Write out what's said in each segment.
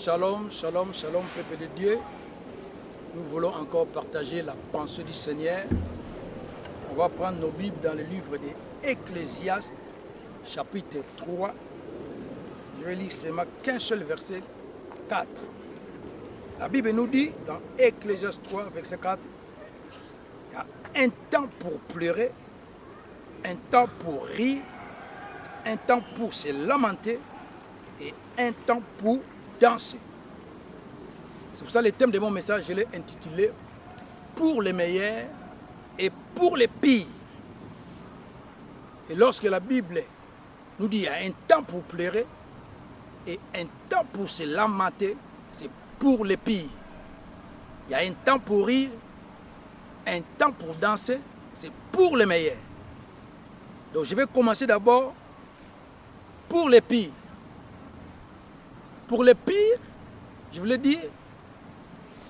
Shalom, shalom, shalom, peuple de Dieu. Nous voulons encore partager la pensée du Seigneur. On va prendre nos Bibles dans le livre d'Ecclésiaste, chapitre 3. Je vais lire seulement qu'un seul verset, 4. La Bible nous dit, dans Ecclésiaste 3, verset 4, il y a un temps pour pleurer, un temps pour rire, un temps pour se lamenter et un temps pour danser. C'est pour ça que le thème de mon message, je l'ai intitulé « Pour les meilleurs et pour les pires ». Et lorsque la Bible nous dit qu'il y a un temps pour pleurer et un temps pour se lamenter, c'est pour les pires. Il y a un temps pour rire, un temps pour danser, c'est pour les meilleurs. Donc je vais commencer d'abord pour les pires. Pour les pires, je voulais dire,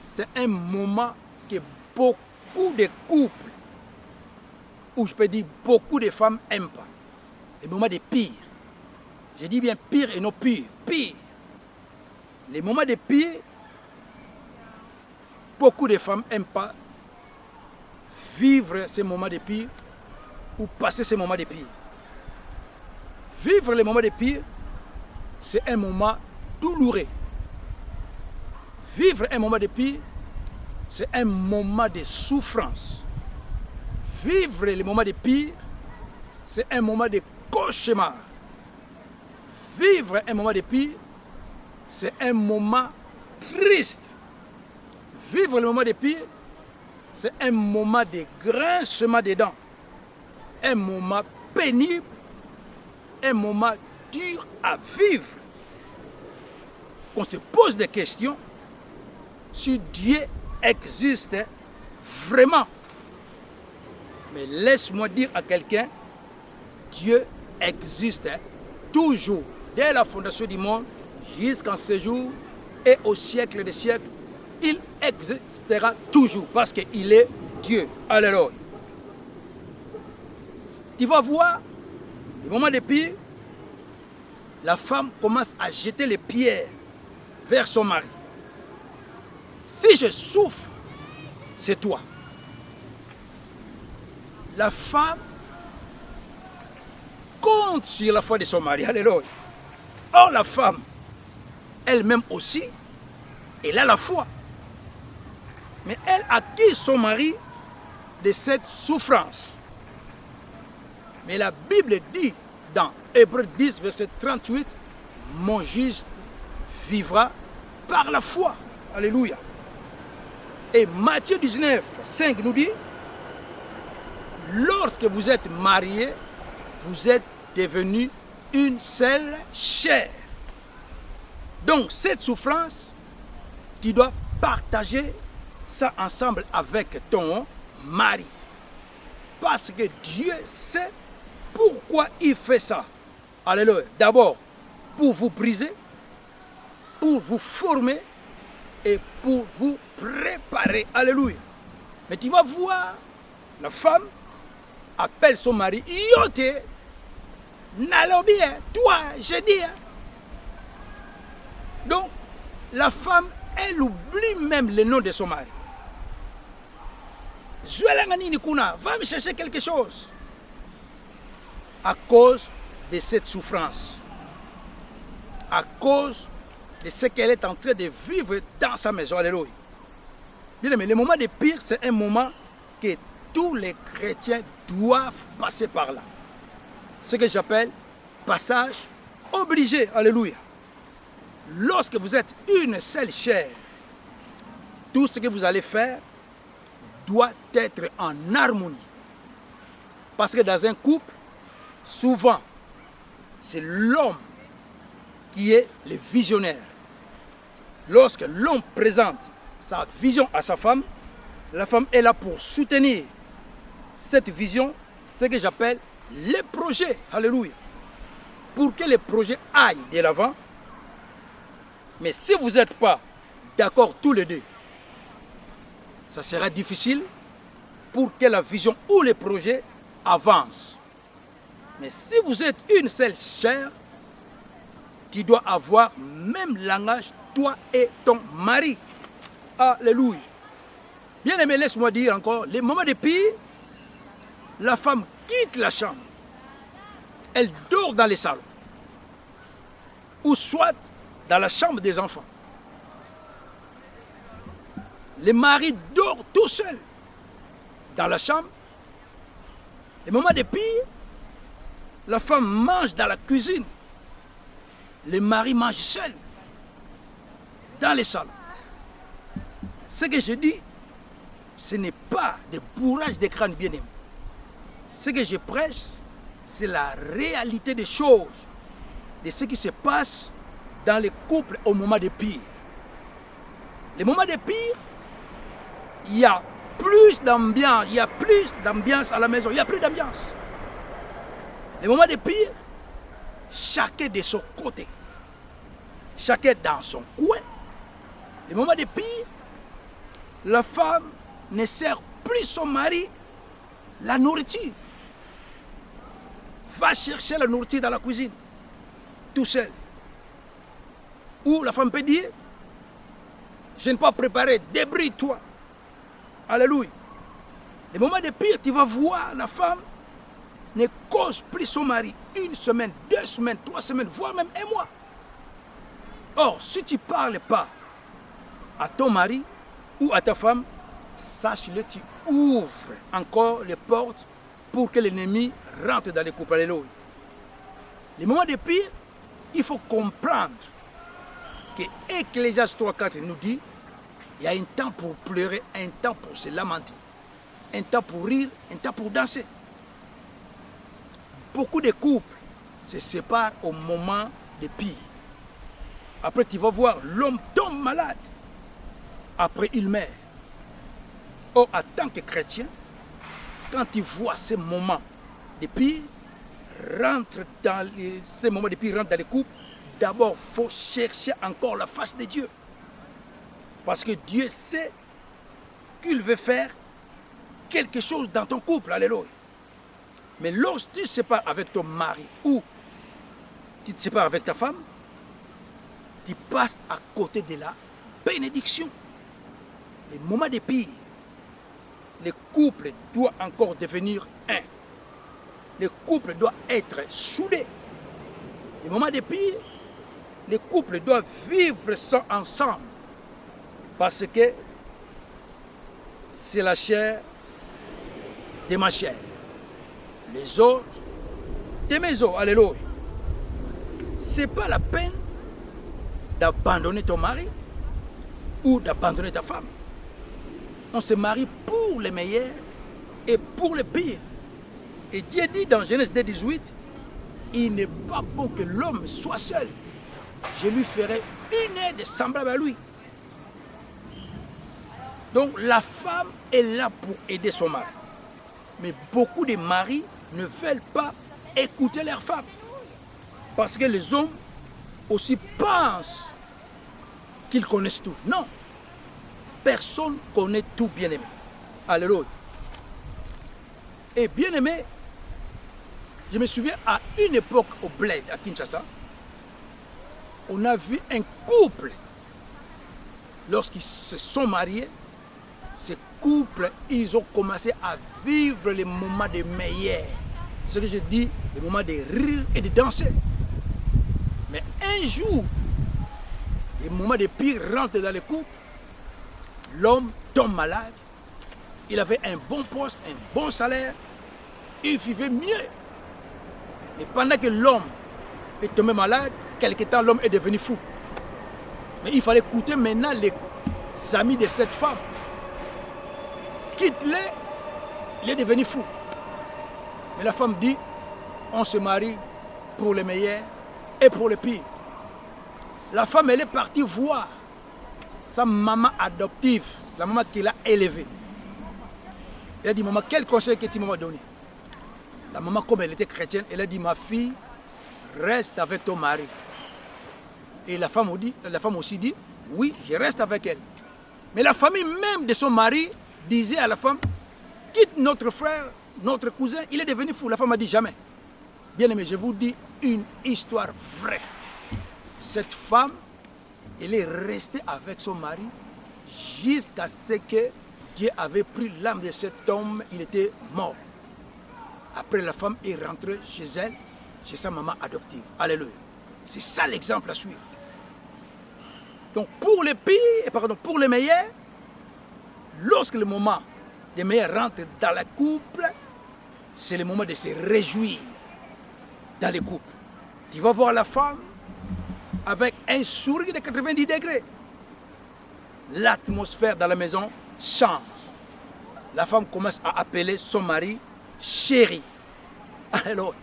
c'est un moment que beaucoup de couples, ou je peux dire beaucoup de femmes n'aiment pas. Les moments de pire. Je dis bien pire et non pire. Pire. Les moments de pire, beaucoup de femmes n'aiment pas vivre ces moments de pire ou passer ces moments de pire. Vivre les moments de pire, c'est un moment douloureux. Vivre un moment de pire, c'est un moment de souffrance. Vivre les moments de pire, c'est un moment de cauchemar. Vivre un moment de pire, c'est un moment triste. Vivre le moment de pire, c'est un moment de grincement des dents. Un moment pénible, un moment dur à vivre. Qu'on se pose des questions si Dieu existe vraiment. Mais laisse-moi dire à quelqu'un, Dieu existe toujours, dès la fondation du monde, jusqu'en ce jour et au siècle des siècles, il existera toujours parce qu'il est Dieu. Alléluia. Tu vas voir, au moment de pire, la femme commence à jeter les pierres vers son mari. Si je souffre, c'est toi. La femme compte sur la foi de son mari. Alléluia. Or, la femme, elle-même aussi, elle a la foi. Mais elle accuse son mari de cette souffrance. Mais la Bible dit dans Hébreux 10, verset 38, « Mon juste vivra par la foi. » Alléluia. Et Matthieu 19, 5 nous dit, « Lorsque vous êtes mariés, vous êtes devenus une seule chair. » Donc cette souffrance, tu dois partager ça ensemble avec ton mari. Parce que Dieu sait pourquoi il fait ça. Alléluia. D'abord, pour vous briser, pour vous former et pour vous préparer. Alléluia. Mais tu vas voir, la femme appelle son mari. Yote, nalobi, toi, je dis. Donc, la femme, elle oublie même le nom de son mari. Va me chercher quelque chose. À cause de cette souffrance. À cause de ce qu'elle est en train de vivre dans sa maison. Alléluia. Bien aimé, le moment de pire, c'est un moment que tous les chrétiens doivent passer par là. Ce que j'appelle passage obligé. Alléluia. Lorsque vous êtes une seule chair, tout ce que vous allez faire doit être en harmonie. Parce que dans un couple, souvent, c'est l'homme qui est le visionnaire. Lorsque l'homme présente sa vision à sa femme, la femme est là pour soutenir cette vision, ce que j'appelle les projets. Alléluia. Pour que les projets aillent de l'avant. Mais si vous n'êtes pas d'accord tous les deux, ça sera difficile pour que la vision ou les projets avancent. Mais si vous êtes une seule chair, tu dois avoir même langage toi et ton mari. Alléluia. Bien-aimé, laisse-moi dire encore, les moments de pire, la femme quitte la chambre. Elle dort dans les salons. Ou soit dans la chambre des enfants. Le mari dort tout seul dans la chambre. Les moments de pire, la femme mange dans la cuisine. Le mari mange seul dans les salons. Ce que je dis, ce n'est pas des bourrages de crâne bien-aimé. Ce que je prêche, c'est la réalité des choses, de ce qui se passe dans les couples au moment de pire. Les moments de pire, il y a plus d'ambiance, à la maison, il n'y a plus d'ambiance. Les moments de pire, chacun de son côté, chacun dans son coin. Les moments de pire, la femme ne sert plus son mari la nourriture. Va chercher la nourriture dans la cuisine, tout seul. Ou la femme peut dire, je n'ai pas préparé, débrouille-toi. Alléluia. Les moments de pire, tu vas voir la femme ne cause plus son mari 1 semaine, 2 semaines, 3 semaines, voire même 1 mois. Or, si tu ne parles pas à ton mari ou à ta femme, sache-le, tu ouvres encore les portes pour que l'ennemi rentre dans les couples. Alléluia. Les moments de pire, il faut comprendre que Ecclésiaste 3,4 nous dit, il y a un temps pour pleurer, un temps pour se lamenter, un temps pour rire, un temps pour danser. Beaucoup de couples se séparent au moment de pire. Après, tu vas voir, l'homme tombe malade. Après, il meurt. Or, en tant que chrétien, quand tu vois ces moments de pire, ces moments de pire rentrent dans les couples, d'abord, il faut chercher encore la face de Dieu. Parce que Dieu sait qu'il veut faire quelque chose dans ton couple. Alléluia. Mais lorsque tu te sépares avec ton mari ou tu te sépares avec ta femme, tu passes à côté de la bénédiction. Les moments de pire, le couple doit encore devenir un. Le couple doit être soudé. Les moments de pire, le couple doit vivre ça ensemble. Parce que c'est la chair de ma chair. Les os de mes os. Alléluia. Ce n'est pas la peine d'abandonner ton mari ou d'abandonner ta femme. On se marie pour le meilleur et pour le pire. Et Dieu dit dans Genèse 2,18, il n'est pas bon que l'homme soit seul. Je lui ferai une aide semblable à lui. Donc la femme est là pour aider son mari. Mais beaucoup de maris ne veulent pas écouter leur femme. Parce que les hommes aussi pensent qu'ils connaissent tout. Non. Personne connaît tout, bien-aimé. Alléluia. Et bien-aimé, je me souviens à une époque au Bled, à Kinshasa, on a vu un couple, lorsqu'ils se sont mariés, ces couples, ils ont commencé à vivre les moments de meilleurs. Ce que je dis, les moments de rire et de danser. Mais un jour, les moments de pire rentrent dans le couple, l'homme tombe malade, il avait un bon poste, un bon salaire, il vivait mieux. Et pendant que l'homme est tombé malade, quelque temps l'homme est devenu fou. Mais il fallait écouter maintenant les amis de cette femme. Quitte-les, il est devenu fou. Mais la femme dit, on se marie pour le meilleur et pour le pire. La femme, elle est partie voir sa maman adoptive, la maman qui l'a élevée. Elle a dit, maman, quel conseil que tu m'as donné? La maman, comme elle était chrétienne, elle a dit, ma fille, reste avec ton mari. Et la femme aussi dit, oui, je reste avec elle. Mais la famille même de son mari disait à la femme, quitte notre frère, notre cousin, il est devenu fou. La femme a dit, jamais. Bien aimé, je vous dis une histoire vraie. Cette femme Elle est restée avec son mari jusqu'à ce que Dieu avait pris l'âme de cet homme, il était mort. Après, la femme est rentrée chez elle, chez sa maman adoptive. Alléluia. C'est ça l'exemple à suivre. Donc pour les pires, pour les meilleurs, lorsque le moment des meilleurs rentre dans le couple, c'est le moment de se réjouir dans le couple. Tu vas voir la femme avec un sourire de 90 degrés. L'atmosphère dans la maison change. La femme commence à appeler son mari chéri. Alors,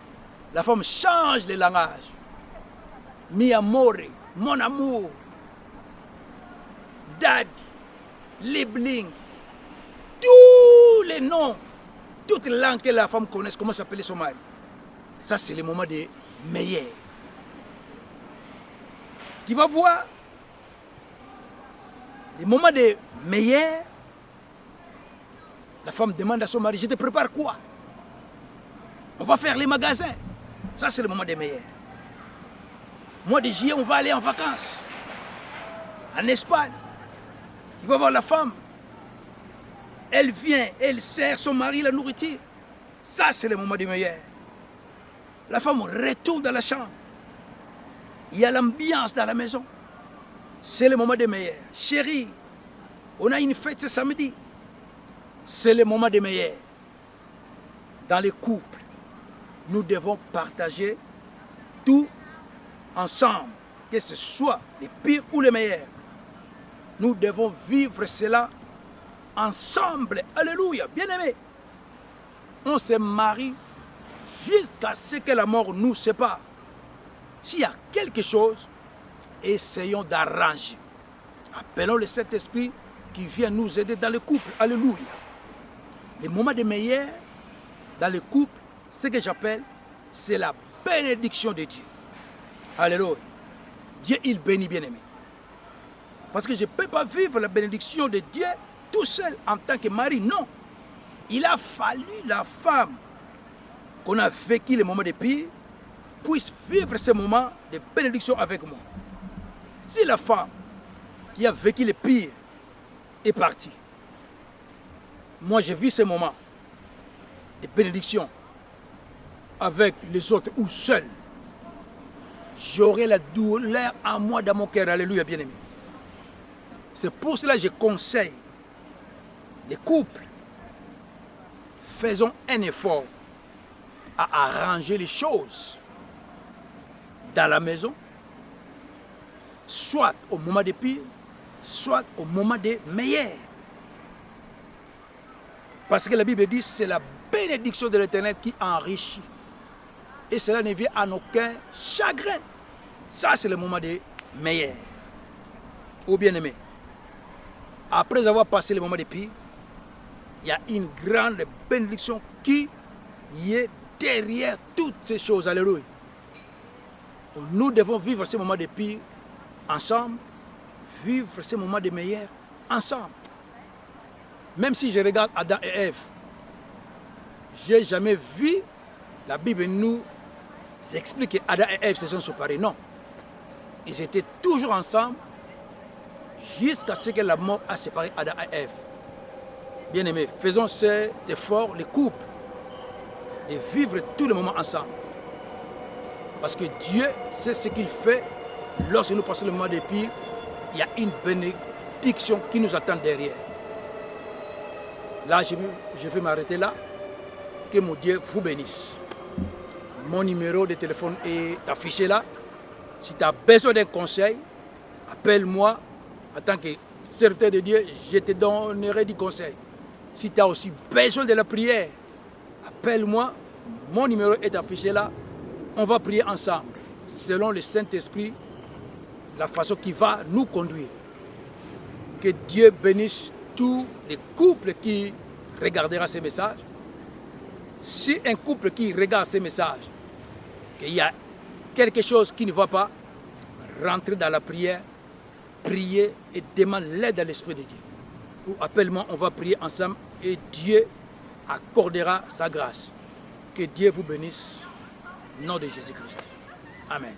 la femme change le langage. Mi amore, mon amour, daddy, Liebling, tous les noms, toutes les langues que la femme connaît, comment s'appeler son mari. Ça, c'est le moment des meilleurs. Tu vas voir, le moment des meilleurs, la femme demande à son mari, je te prépare quoi? On va faire les magasins. Ça, c'est le moment des meilleurs. Mois de juillet, on va aller en vacances. En Espagne. Tu vas voir la femme. Elle vient, elle sert son mari la nourriture. Ça, c'est le moment des meilleurs. La femme retourne dans la chambre. Il y a l'ambiance dans la maison. C'est le moment des meilleurs. Chérie, on a une fête ce samedi. C'est le moment des meilleurs. Dans les couples, nous devons partager tout ensemble, que ce soit les pires ou les meilleurs. Nous devons vivre cela ensemble. Alléluia, bien-aimés. On se marie jusqu'à ce que la mort nous sépare. S'il y a quelque chose, essayons d'arranger. Appelons le Saint-Esprit qui vient nous aider dans le couple. Alléluia. Les moments des meilleurs dans le couple, ce que j'appelle, c'est la bénédiction de Dieu. Alléluia. Dieu, il bénit, bien-aimé. Parce que je ne peux pas vivre la bénédiction de Dieu tout seul en tant que mari. Non. Il a fallu la femme qu'on a vécu les moments de pire puisse vivre ces moments de bénédiction avec moi. Si la femme qui a vécu le pire est partie, moi je vis ces moments de bénédiction avec les autres ou seul, j'aurai la douleur en moi dans mon cœur. Alléluia, bien-aimé. C'est pour cela que je conseille les couples, faisons un effort à arranger les choses dans la maison, soit au moment des pires, soit au moment des meilleurs. Parce que la Bible dit, c'est la bénédiction de l'Éternel qui enrichit. Et cela ne vient en aucun chagrin. Ça, c'est le moment des meilleurs. Ou bien-aimé, après avoir passé le moment des pires, il y a une grande bénédiction qui est derrière toutes ces choses. Alléluia. Nous devons vivre ces moments de pire ensemble, vivre ces moments de meilleurs ensemble. Même si je regarde Adam et Ève, je n'ai jamais vu, la Bible nous explique que Adam et Ève se sont séparés. Non. Ils étaient toujours ensemble jusqu'à ce que la mort a séparé Adam et Ève. Bien-aimés, faisons cet effort, les couples, de vivre tous les moments ensemble. Parce que Dieu sait ce qu'il fait. Lorsque nous passons le moment de pire, il y a une bénédiction qui nous attend derrière. Là, je vais m'arrêter là. Que mon Dieu vous bénisse. Mon numéro de téléphone est affiché là. Si tu as besoin d'un conseil, appelle-moi. En tant que serviteur de Dieu, je te donnerai du conseil. Si tu as aussi besoin de la prière, appelle-moi. Mon numéro est affiché là. On va prier ensemble, selon le Saint-Esprit, la façon qui va nous conduire. Que Dieu bénisse tous les couples qui regarderont ces messages. Si un couple qui regarde ces messages, qu'il y a quelque chose qui ne va pas, rentrez dans la prière, priez et demandez l'aide à l'Esprit de Dieu. Ou appelle-moi, on va prier ensemble et Dieu accordera sa grâce. Que Dieu vous bénisse. Au nom de Jésus-Christ. Amen.